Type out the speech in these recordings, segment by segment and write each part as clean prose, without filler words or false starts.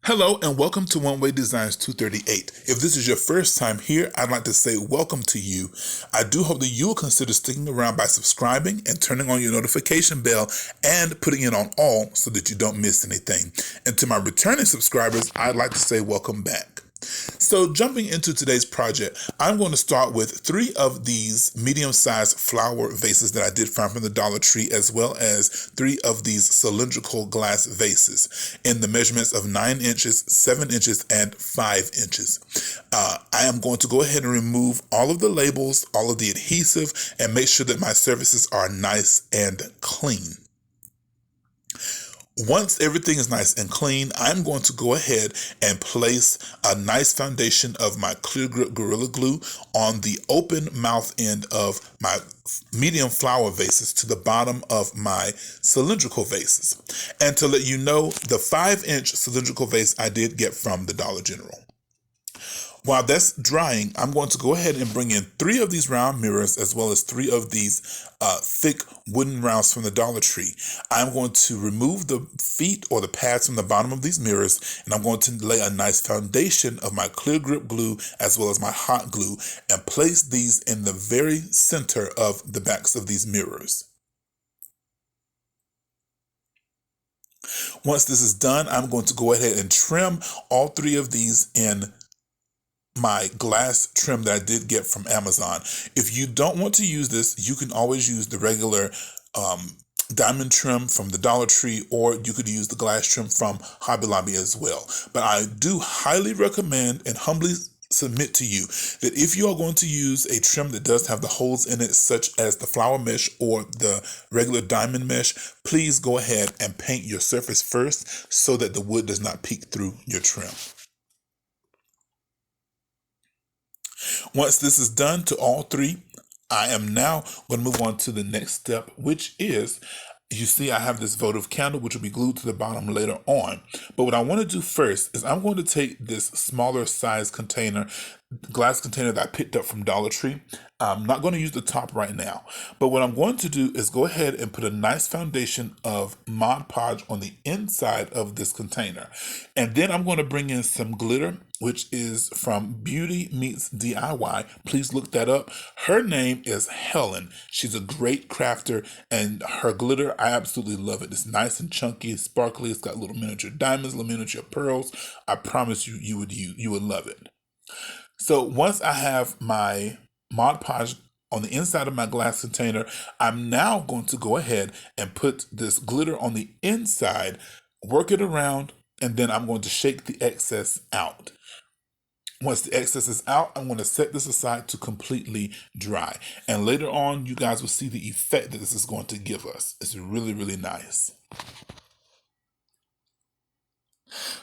Hello and welcome to One Way Designs 238. If this is your first time here, I'd like to say welcome to you. I do hope that you will consider sticking around by subscribing and turning on your notification bell and putting it on all so that you don't miss anything. And to my returning subscribers, I'd like to say welcome back. So jumping into today's project, I'm going to start with 3 of these medium-sized flower vases that I did find from the Dollar Tree, as well as 3 of these cylindrical glass vases in the measurements of 9 inches, 7 inches, and 5 inches. I am going to go ahead and remove all of the labels, all of the adhesive, and make sure that my surfaces are nice and clean. Once everything is nice and clean, I'm going to go ahead and place a nice foundation of my clear grip Gorilla Glue on the open mouth end of my medium flower vases to the bottom of my cylindrical vases. And to let you know, the 5-inch cylindrical vase I did get from the Dollar General. While that's drying, I'm going to go ahead and bring in 3 of these round mirrors, as well as 3 of these thick wooden rounds from the Dollar Tree. I'm going to remove the feet or the pads from the bottom of these mirrors, and I'm going to lay a nice foundation of my clear grip glue as well as my hot glue and place these in the very center of the backs of these mirrors. Once this is done, I'm going to go ahead and trim all 3 of these in my glass trim that I did get from Amazon. If you don't want to use this, you can always use the regular diamond trim from the Dollar Tree, or you could use the glass trim from Hobby Lobby as well. But I do highly recommend and humbly submit to you that if you are going to use a trim that does have the holes in it, such as the flower mesh or the regular diamond mesh, please go ahead and paint your surface first so that the wood does not peek through your trim. Once this is done to all 3, I am now going to move on to the next step, which is, you see I have this votive candle, which will be glued to the bottom later on. But what I want to do first is I'm going to take this smaller size container, glass container that I picked up from Dollar Tree. I'm not going to use the top right now, but what I'm going to do is go ahead and put a nice foundation of Mod Podge on the inside of this container. And then I'm going to bring in some glitter, which is from Beauty Meets DIY. Please look that up. Her name is Helen. She's a great crafter, and her glitter, I absolutely love it. It's nice and chunky, it's sparkly. It's got little miniature diamonds, little miniature pearls. I promise you, you would love it. So once I have my Mod Podge on the inside of my glass container, I'm now going to go ahead and put this glitter on the inside, work it around, and then I'm going to shake the excess out. Once the excess is out, I'm going to set this aside to completely dry. And later on, you guys will see the effect that this is going to give us. It's really, really nice.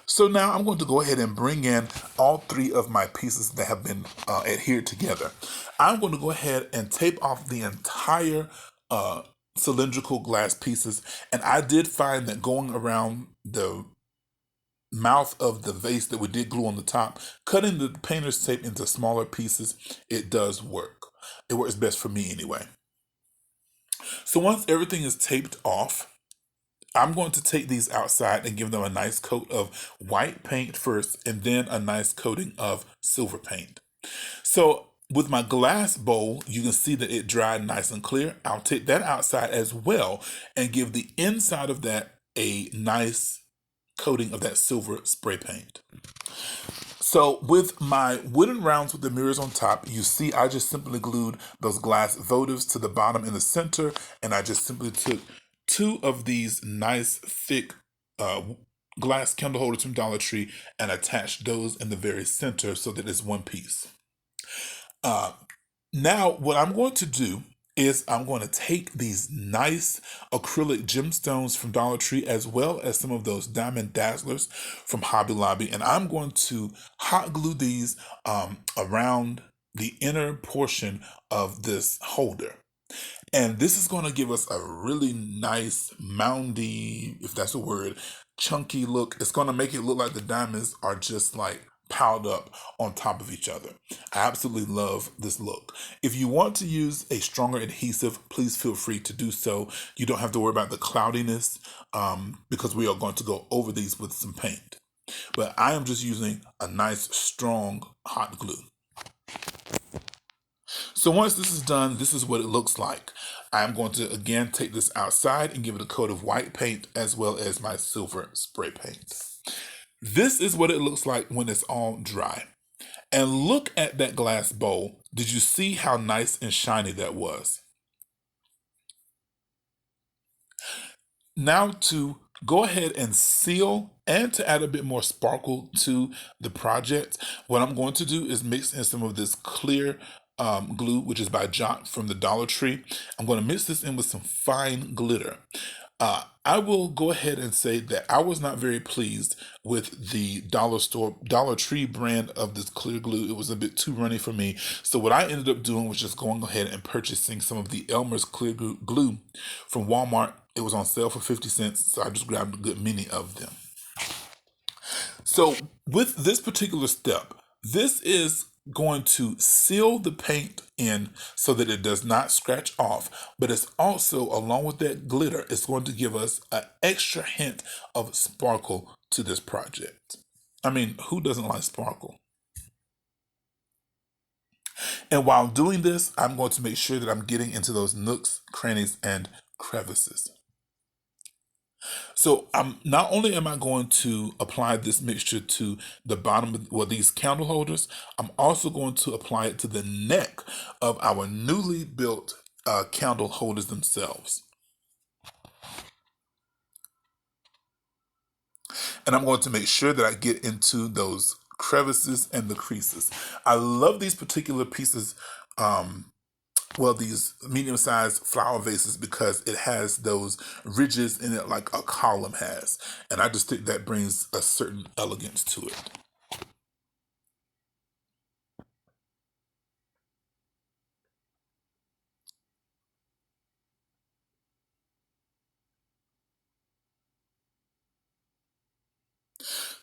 So now I'm going to go ahead and bring in all 3 of my pieces that have been adhered together. I'm going to go ahead and tape off the entire cylindrical glass pieces. And I did find that going around the mouth of the vase that we did glue on the top, cutting the painter's tape into smaller pieces, it does work. It works best for me anyway. So once everything is taped off, I'm going to take these outside and give them a nice coat of white paint first, and then a nice coating of silver paint. So with my glass bowl, you can see that it dried nice and clear. I'll take that outside as well and give the inside of that a nice coating of that silver spray paint. So with my wooden rounds with the mirrors on top, you see I just simply glued those glass votives to the bottom in the center, and I just simply took 2 of these nice thick glass candle holders from Dollar Tree and attached those in the very center so that it's one piece. Now what I'm going to do is I'm going to take these nice acrylic gemstones from Dollar Tree, as well as some of those diamond dazzlers from Hobby Lobby, and I'm going to hot glue these around the inner portion of this holder. And this is going to give us a really nice, moundy, if that's a word, chunky look. It's going to make it look like the diamonds are just like piled up on top of each other. I absolutely love this look. If you want to use a stronger adhesive, please feel free to do so. You don't have to worry about the cloudiness because we are going to go over these with some paint. but I am just using a nice strong hot glue. So once this is done, this is what it looks like. I'm going to again take this outside and give it a coat of white paint as well as my silver spray paint. This is what it looks like when it's all dry. And look at that glass bowl. Did you see how nice and shiny that was? Now to go ahead and seal and to add a bit more sparkle to the project, what I'm going to do is mix in some of this clear glue, which is by Jot from the Dollar Tree. I'm going to mix this in with some fine glitter. I will go ahead and say that I was not very pleased with the Dollar Tree brand of this clear glue. It was a bit too runny for me. So what I ended up doing was just going ahead and purchasing some of the Elmer's clear glue from Walmart. It was on sale for 50 cents, so I just grabbed a good many of them. So with this particular step, this is going to seal the paint in so that it does not scratch off, but it's also, along with that glitter, it's going to give us an extra hint of sparkle to this project. I mean, who doesn't like sparkle? And while doing this, I'm going to make sure that I'm getting into those nooks, crannies, and crevices. So not only am I going to apply this mixture to the bottom of these candle holders, I'm also going to apply it to the neck of our newly built candle holders themselves. And I'm going to make sure that I get into those crevices and the creases. I love these particular pieces, these medium-sized flower vases, because it has those ridges in it like a column has. And I just think that brings a certain elegance to it.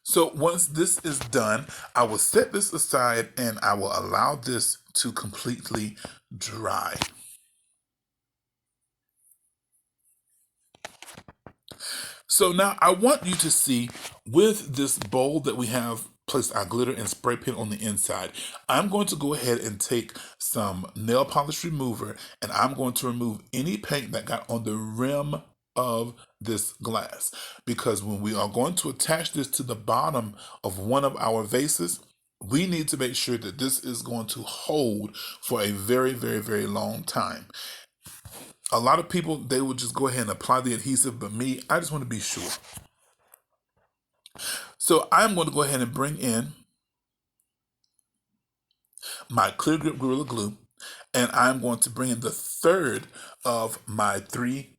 So once this is done, I will set this aside and I will allow this to completely dry. So now I want you to see, with this bowl that we have placed our glitter and spray paint on the inside, I'm going to go ahead and take some nail polish remover and I'm going to remove any paint that got on the rim of this glass, because when we are going to attach this to the bottom of one of our vases, we need to make sure that this is going to hold for a very, very, very long time. A lot of people, they would just go ahead and apply the adhesive, but me, I just want to be sure. So I'm going to go ahead and bring in my Clear Grip Gorilla Glue, and I'm going to bring in the third of my 3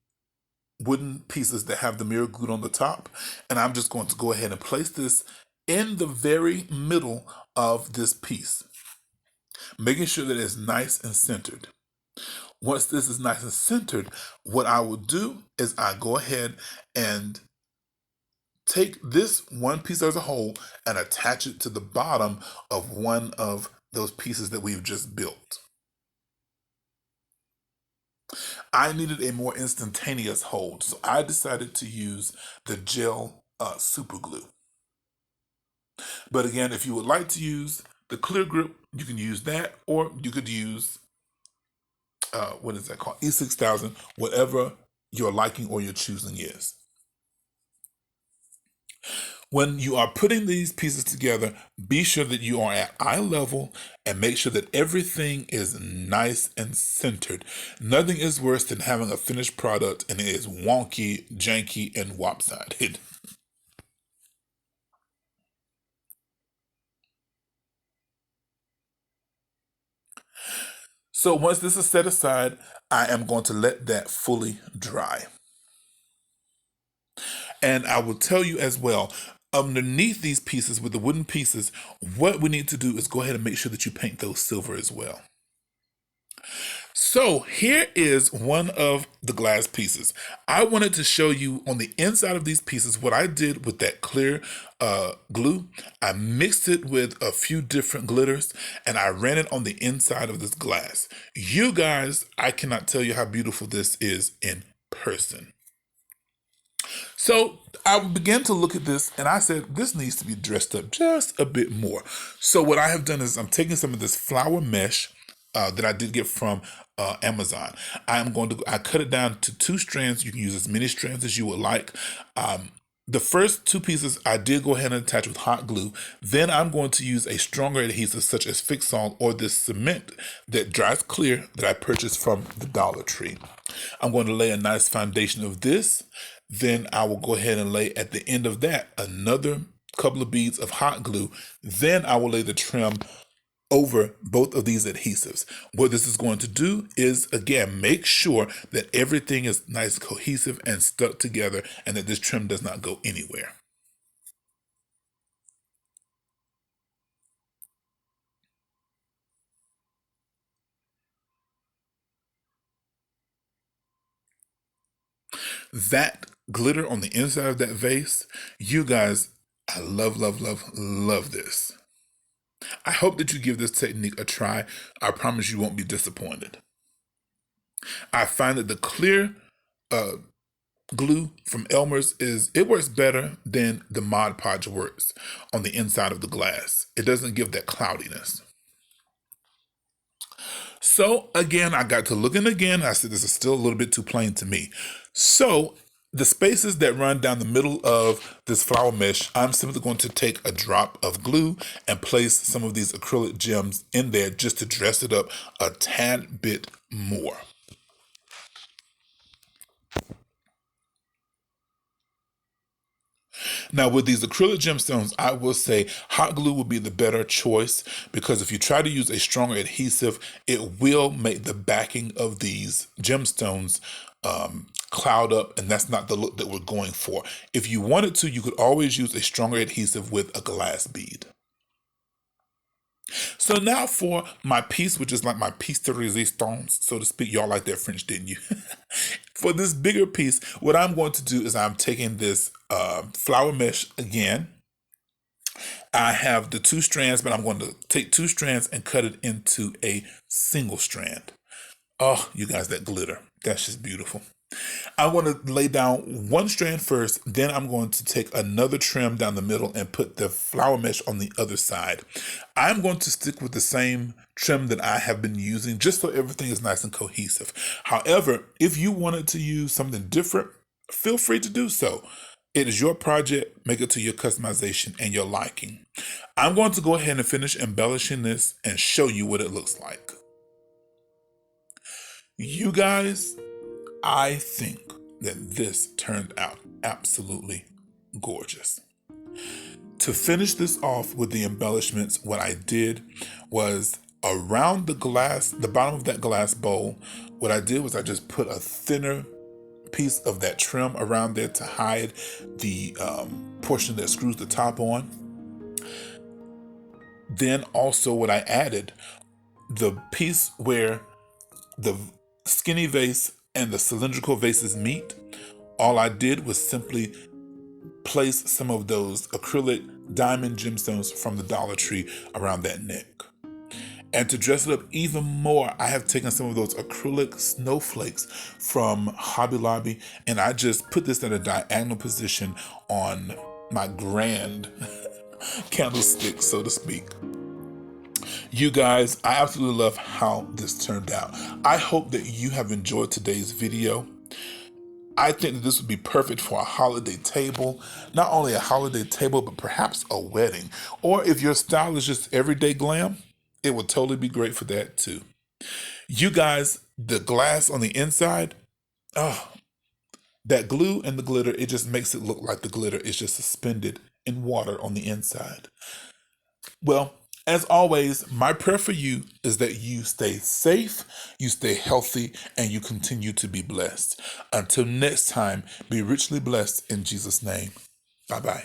wooden pieces that have the mirror glued on the top, and I'm just going to go ahead and place this in the very middle of this piece, making sure that it's nice and centered. Once this is nice and centered, what I will do is I go ahead and take this one piece as a whole and attach it to the bottom of one of those pieces that we've just built. I needed a more instantaneous hold, so I decided to use the gel super glue. But again, if you would like to use the clear grip, you can use that, or you could use what is that called? E6000, whatever your liking or your choosing is. When you are putting these pieces together, be sure that you are at eye level and make sure that everything is nice and centered. Nothing is worse than having a finished product and it is wonky, janky, and lopsided. So once this is set aside, I am going to let that fully dry. And I will tell you as well, underneath these pieces with the wooden pieces, what we need to do is go ahead and make sure that you paint those silver as well. So here is one of the glass pieces. I wanted to show you on the inside of these pieces what I did with that clear glue. I mixed it with a few different glitters and I ran it on the inside of this glass. You guys, I cannot tell you how beautiful this is in person. So I began to look at this and I said, this needs to be dressed up just a bit more. So what I have done is I'm taking some of this flower mesh that I did get from Amazon. I cut it down to 2 strands. You can use as many strands as you would like. The first 2 pieces I did go ahead and attach with hot glue. Then I'm going to use a stronger adhesive such as Fix-All or this cement that dries clear that I purchased from the Dollar Tree. I'm going to lay a nice foundation of this. Then I will go ahead and lay at the end of that another couple of beads of hot glue. Then I will lay the trim over both of these adhesives. What this is going to do is, again, make sure that everything is nice, cohesive, and stuck together, and that this trim does not go anywhere. That glitter on the inside of that vase, you guys, I love, love, love, love this. I hope that you give this technique a try. I promise you won't be disappointed. I find that the clear glue from Elmer's it works better than the Mod Podge works on the inside of the glass. It doesn't give that cloudiness. So again, I got to looking again. I said, this is still a little bit too plain to me. So the spaces that run down the middle of this flower mesh, I'm simply going to take a drop of glue and place some of these acrylic gems in there just to dress it up a tad bit more. Now, with these acrylic gemstones, I will say hot glue will be the better choice because if you try to use a stronger adhesive, it will make the backing of these gemstones cloud up, and that's not the look that we're going for. If you wanted to, you could always use a stronger adhesive with a glass bead. So now for my piece, which is like my piece de resistance, so to speak. Y'all like that French, didn't you? For this bigger piece, what I'm going to do is I'm taking this flower mesh again. I have the 2 strands, but I'm going to take 2 strands and cut it into a single strand. Oh, you guys, that glitter, that's just beautiful. I want to lay down 1 strand first, then I'm going to take another trim down the middle and put the flower mesh on the other side. I'm going to stick with the same trim that I have been using just so everything is nice and cohesive. However, if you wanted to use something different, feel free to do so. It is your project. Make it to your customization and your liking. I'm going to go ahead and finish embellishing this and show you what it looks like. You guys, I think that this turned out absolutely gorgeous. To finish this off with the embellishments, what I did was around the bottom of that glass bowl, what I did was I just put a thinner piece of that trim around there to hide the portion that screws the top on. Then also what I added, the piece where the skinny vase and the cylindrical vases meet, all I did was simply place some of those acrylic diamond gemstones from the Dollar Tree around that neck. And to dress it up even more, I have taken some of those acrylic snowflakes from Hobby Lobby, and I just put this in a diagonal position on my grand candlestick, so to speak. You guys, I absolutely love how this turned out. I hope that you have enjoyed today's video. I think that this would be perfect for a holiday table. Not only a holiday table, but perhaps a wedding. Or if your style is just everyday glam, it would totally be great for that too. You guys, the glass on the inside, oh, that glue and the glitter, it just makes it look like the glitter is just suspended in water on the inside. Well, as always, my prayer for you is that you stay safe, you stay healthy, and you continue to be blessed. Until next time, be richly blessed in Jesus' name. Bye-bye.